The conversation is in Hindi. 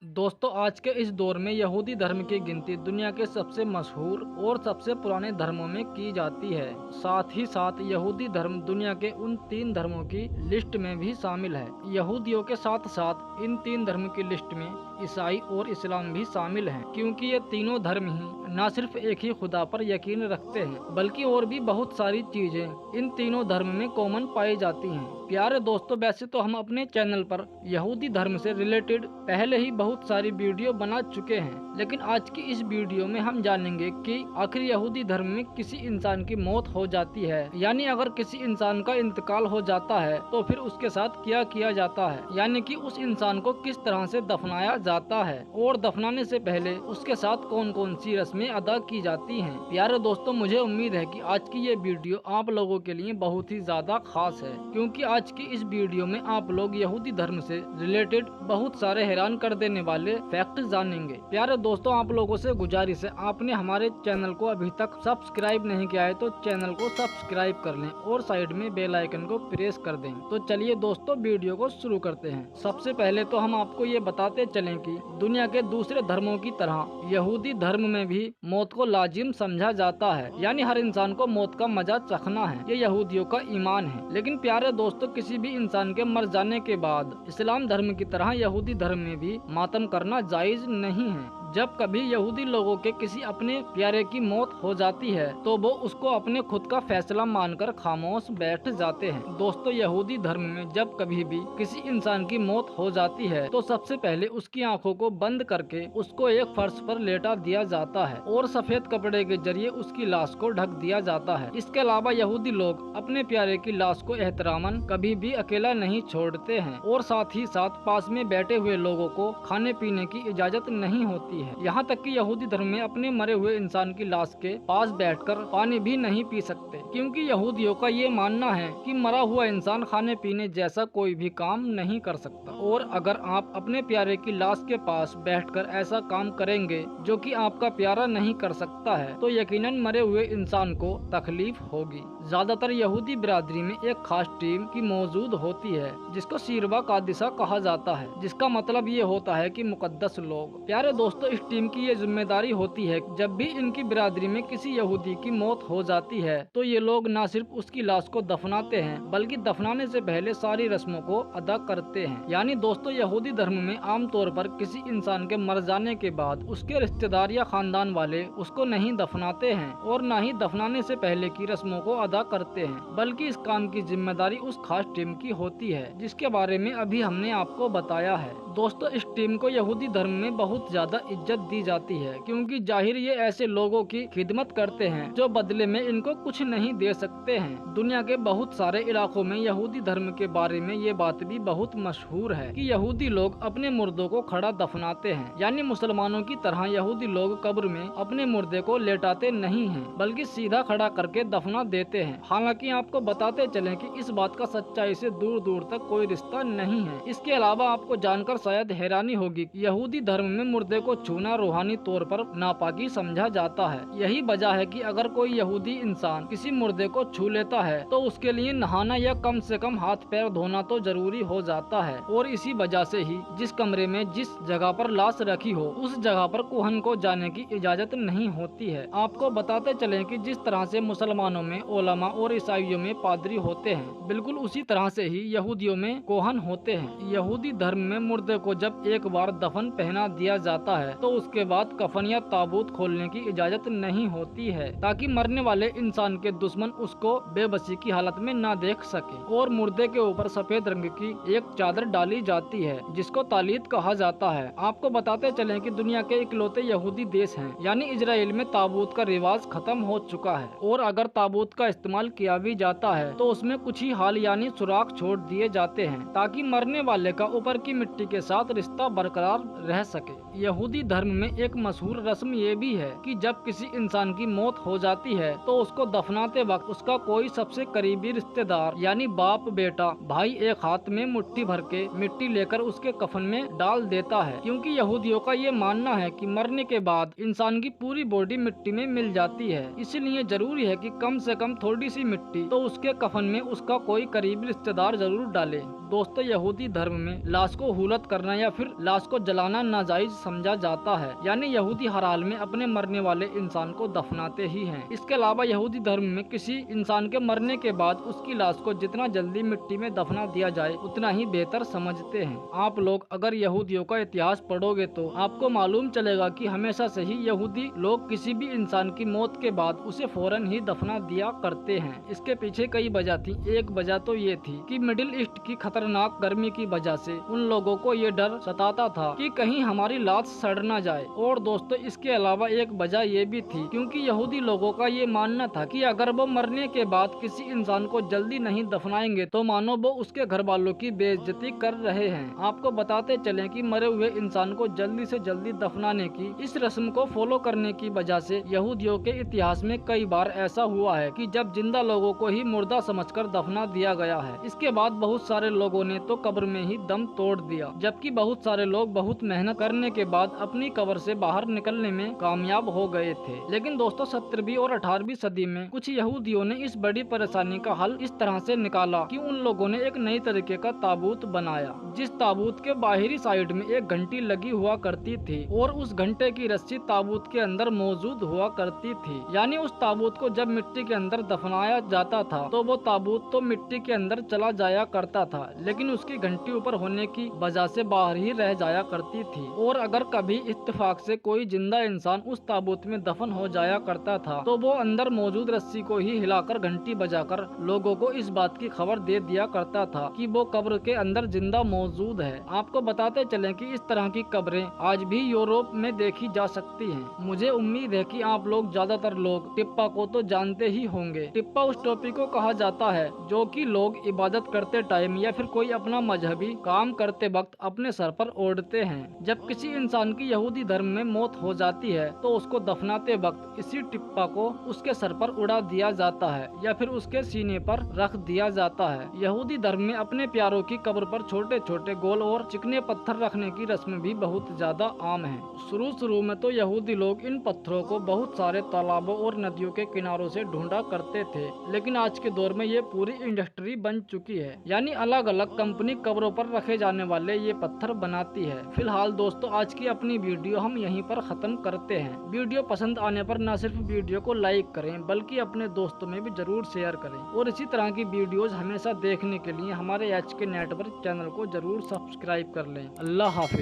दोस्तों, आज के इस दौर में यहूदी धर्म की गिनती दुनिया के सबसे मशहूर और सबसे पुराने धर्मों में की जाती है। साथ ही साथ यहूदी धर्म दुनिया के उन 3 धर्मों की लिस्ट में भी शामिल है। यहूदियों के साथ साथ इन 3 धर्म की लिस्ट में ईसाई और इस्लाम भी शामिल हैं, क्योंकि ये तीनों धर्म ही न सिर्फ एक ही खुदा पर यकीन रखते हैं, बल्कि और भी बहुत सारी चीजें इन तीनों धर्म में कॉमन पाई जाती हैं। प्यारे दोस्तों, वैसे तो हम अपने चैनल पर यहूदी धर्म से रिलेटेड पहले ही बहुत सारी वीडियो बना चुके हैं, लेकिन आज की इस वीडियो में हम जानेंगे कि आखिर यहूदी धर्म में किसी इंसान की मौत हो जाती है, यानी अगर किसी इंसान का इंतकाल हो जाता है तो फिर उसके साथ क्या किया जाता है, यानी कि उस इंसान को किस तरह से दफनाया जाता है और दफनाने से पहले उसके साथ कौन कौन सी रस्में अदा की जाती हैं। प्यारे दोस्तों, मुझे उम्मीद है कि आज की ये वीडियो आप लोगों के लिए बहुत ही ज्यादा खास है, क्योंकि आज की इस वीडियो में आप लोग यहूदी धर्म से रिलेटेड बहुत सारे हैरान कर देने वाले फैक्ट जानेंगे। प्यारे दोस्तों, आप लोगों से गुजारिश है, आपने हमारे चैनल को अभी तक सब्सक्राइब नहीं किया है तो चैनल को सब्सक्राइब कर लें और साइड में बेल आइकन को प्रेस कर दें। तो चलिए दोस्तों, वीडियो को शुरू करते हैं। सबसे पहले तो हम आपको ये बताते चलें कि दुनिया के दूसरे धर्मों की तरह यहूदी धर्म में भी मौत को लाजिम समझा जाता है, यानी हर इंसान को मौत का मजा चखना है। ये यहूदियों का ईमान है। लेकिन प्यारे दोस्तों, किसी भी इंसान के मर जाने के बाद इस्लाम धर्म की तरह यहूदी धर्म में भी मातम करना जायज नहीं है। जब कभी यहूदी लोगों के किसी अपने प्यारे की मौत हो जाती है तो वो उसको अपने खुद का फैसला मानकर खामोश बैठ जाते हैं। दोस्तों, यहूदी धर्म में जब कभी भी किसी इंसान की मौत हो जाती है तो सबसे पहले उसकी आंखों को बंद करके उसको एक फर्श पर लेटा दिया जाता है और सफेद कपड़े के जरिए उसकी लाश को ढक दिया जाता है। इसके अलावा यहूदी लोग अपने प्यारे की लाश को एहतरामन कभी भी अकेला नहीं छोड़ते हैं और साथ ही साथ पास में बैठे हुए लोगों को खाने पीने की इजाजत नहीं होती है। यहाँ तक कि यहूदी धर्म में अपने मरे हुए इंसान की लाश के पास बैठकर पानी भी नहीं पी सकते, क्योंकि यहूदियों का ये मानना है कि मरा हुआ इंसान खाने पीने जैसा कोई भी काम नहीं कर सकता, और अगर आप अपने प्यारे की लाश के पास बैठकर ऐसा काम करेंगे जो कि आपका प्यारा नहीं कर सकता है तो यकीनन मरे हुए इंसान को तकलीफ होगी। ज्यादातर यहूदी बिरादरी में एक खास टीम की मौजूद होती है जिसको सीरवा कादिसा कहा जाता है, जिसका मतलब ये होता है कि मुकद्दस लोग। प्यारे दोस्तों, इस टीम की ये जिम्मेदारी होती है जब भी इनकी बिरादरी में किसी यहूदी की मौत हो जाती है तो ये लोग न सिर्फ उसकी लाश को दफनाते हैं बल्कि दफनाने से पहले सारी रस्मों को अदा करते हैं। यानी दोस्तों, यहूदी धर्म में आमतौर पर किसी इंसान के मर जाने के बाद उसके रिश्तेदार या खानदान वाले उसको नहीं दफनाते हैं और न ही दफनाने से पहले की रस्मों को अदा करते हैं, बल्कि इस काम की जिम्मेदारी उस खास टीम की होती है जिसके बारे में अभी हमने आपको बताया है। दोस्तों, इस टीम को यहूदी धर्म में बहुत ज्यादा इज्जत दी जाती है, क्योंकि जाहिर ये ऐसे लोगों की खिदमत करते हैं जो बदले में इनको कुछ नहीं दे सकते हैं। दुनिया के बहुत सारे इलाकों में यहूदी धर्म के बारे में ये बात भी बहुत मशहूर है कि यहूदी लोग अपने मुर्दों को खड़ा दफनाते हैं, यानी मुसलमानों की तरह यहूदी लोग कब्र में अपने मुर्दे को लेटाते नहीं हैं बल्कि सीधा खड़ा करके दफना देते हैं। हालांकि आपको बताते चलें कि इस बात का सच्चाई से दूर दूर तक कोई रिश्ता नहीं है। इसके अलावा आपको जानकर शायद हैरानी होगी कि यहूदी धर्म में मुर्दे को छूना रूहानी तौर पर नापाकी समझा जाता है। यही वजह है कि अगर कोई यहूदी इंसान किसी मुर्दे को छू लेता है तो उसके लिए नहाना या कम से कम हाथ पैर धोना तो जरूरी हो जाता है, और इसी वजह से ही जिस कमरे में जिस जगह पर लाश रखी हो उस जगह पर कोहन को जाने की इजाजत नहीं होती है। आपको बताते चले कि जिस तरह से मुसलमानों में ओलमा और ईसाइयों में पादरी होते हैं, बिल्कुल उसी तरह से ही यहूदियों में कोहन होते हैं। यहूदी धर्म में मुर्दे को जब एक बार दफन पहना दिया जाता है तो उसके बाद कफन या ताबूत खोलने की इजाजत नहीं होती है, ताकि मरने वाले इंसान के दुश्मन उसको बेबसी की हालत में न देख सके। और मुर्दे के ऊपर सफेद रंग की एक चादर डाली जाती है जिसको तालीत कहा जाता है। आपको बताते चलें कि दुनिया के इकलौते यहूदी देश हैं, यानी इजराइल में ताबूत का रिवाज खत्म हो चुका है, और अगर ताबूत का इस्तेमाल किया भी जाता है तो उसमें कुछ ही हाल यानी सुराख छोड़ दिए जाते हैं ताकि मरने वाले का ऊपर की मिट्टी के साथ रिश्ता बरकरार रह सके। यहूदी धर्म में एक मशहूर रस्म ये भी है कि जब किसी इंसान की मौत हो जाती है तो उसको दफनाते वक्त उसका कोई सबसे करीबी रिश्तेदार यानी बाप बेटा भाई एक हाथ में मुट्ठी भर के मिट्टी लेकर उसके कफन में डाल देता है, क्योंकि यहूदियों का ये मानना है कि मरने के बाद इंसान की पूरी बॉडी मिट्टी में मिल जाती है, इसलिए जरूरी है कि कम से कम थोड़ी सी मिट्टी तो उसके कफन में उसका कोई करीबी रिश्तेदार जरूर डाले। दोस्तों, यहूदी धर्म में लाश को हुलत करना या फिर लाश को जलाना नाजायज समझा जाता है। यानी यहूदी हर हाल में अपने मरने वाले इंसान को दफनाते ही हैं। इसके अलावा यहूदी धर्म में किसी इंसान के मरने के बाद उसकी लाश को जितना जल्दी मिट्टी में दफना दिया जाए उतना ही बेहतर समझते हैं। आप लोग अगर यहूदियों का इतिहास पढ़ोगे तो आपको मालूम चलेगा कि हमेशा से ही यहूदी लोग किसी भी इंसान की मौत के बाद उसे फौरन ही दफना दिया करते हैं। इसके पीछे कई वजह थी। एक वजह तो ये थी कि मिडिल ईस्ट की खतरनाक गर्मी की वजह से उन लोगों को ये डर सताता था कि कहीं हमारी लाश सड़ न जाए। और दोस्तों इसके अलावा एक वजह ये भी थी क्योंकि यहूदी लोगों का ये मानना था कि अगर वो मरने के बाद किसी इंसान को जल्दी नहीं दफनाएंगे तो मानो वो उसके घर वालों की बेइज्जती कर रहे हैं। आपको बताते चलें कि मरे हुए इंसान को जल्दी से जल्दी दफनाने की इस रस्म को फॉलो करने की वजह से यहूदियों के इतिहास में कई बार ऐसा हुआ है कि जब जिंदा लोगों को ही मुर्दा समझकर दफना दिया गया है। इसके बाद बहुत सारे लोगों ने तो कब्र में ही दम तोड़ दिया, जबकि बहुत सारे लोग बहुत मेहनत करने के बाद अपनी कब्र से बाहर निकलने में कामयाब हो गए थे। लेकिन दोस्तों 17वीं और 18वीं सदी में कुछ यहूदियों ने इस बड़ी परेशानी का हल इस तरह से निकाला कि उन लोगों ने एक नई तरीके का ताबूत बनाया, जिस ताबूत के बाहरी साइड में एक घंटी लगी हुआ करती थी और उस घंटे की रस्सी ताबूत के अंदर मौजूद हुआ करती थी। यानी उस ताबूत को जब मिट्टी के अंदर दफनाया जाता था तो वो ताबूत तो मिट्टी के अंदर चला जाया करता था, लेकिन उसकी घंटी ऊपर होने की वजह से बाहर ही रह जाया करती थी। और अगर कभी इत्तेफाक से कोई जिंदा इंसान उस ताबूत में दफन हो जाया करता था तो वो अंदर मौजूद रस्सी को ही हिलाकर घंटी बजाकर लोगों को इस बात की खबर दे दिया करता था कि वो कब्र के अंदर जिंदा मौजूद है। आपको बताते चलें कि इस तरह की कब्रें आज भी यूरोप में देखी जा सकती हैं। मुझे उम्मीद है कि आप लोग ज्यादातर लोग टिप्पा को तो जानते ही होंगे। टिप्पा उस टोपी को कहा जाता है जो कि लोग इबादत करते टाइम या फिर कोई अपना मजहबी काम करते वक्त अपने सर पर ओढ़ते हैं। जब किसी इंसान की यहूदी धर्म में मौत हो जाती है तो उसको दफनाते वक्त इसी टिप्पा को उसके सर पर उड़ा दिया जाता है या फिर उसके सीने पर रख दिया जाता है। यहूदी धर्म में अपने प्यारों की कब्र पर छोटे छोटे गोल और चिकने पत्थर रखने की रस्म भी बहुत ज्यादा आम है। शुरू में तो यहूदी लोग इन पत्थरों को बहुत सारे तालाबों और नदियों के किनारों से ढूंढा करते थे, लेकिन आज के दौर में ये पूरी इंडस्ट्री बन चुकी है। यानी अलग अलग कंपनी कब्रों पर रखे जाने वाले ये पत्थर बनाती है। फिलहाल दोस्तों आज की अपनी वीडियो हम यहीं पर खत्म करते हैं। वीडियो पसंद आने पर न सिर्फ वीडियो को लाइक करें बल्कि अपने दोस्तों में भी जरूर शेयर करें और इसी तरह की वीडियोज हमेशा देखने के लिए हमारे HK नेटवर्क चैनल को जरूर सब्सक्राइब कर लें। अल्लाह हाफिज।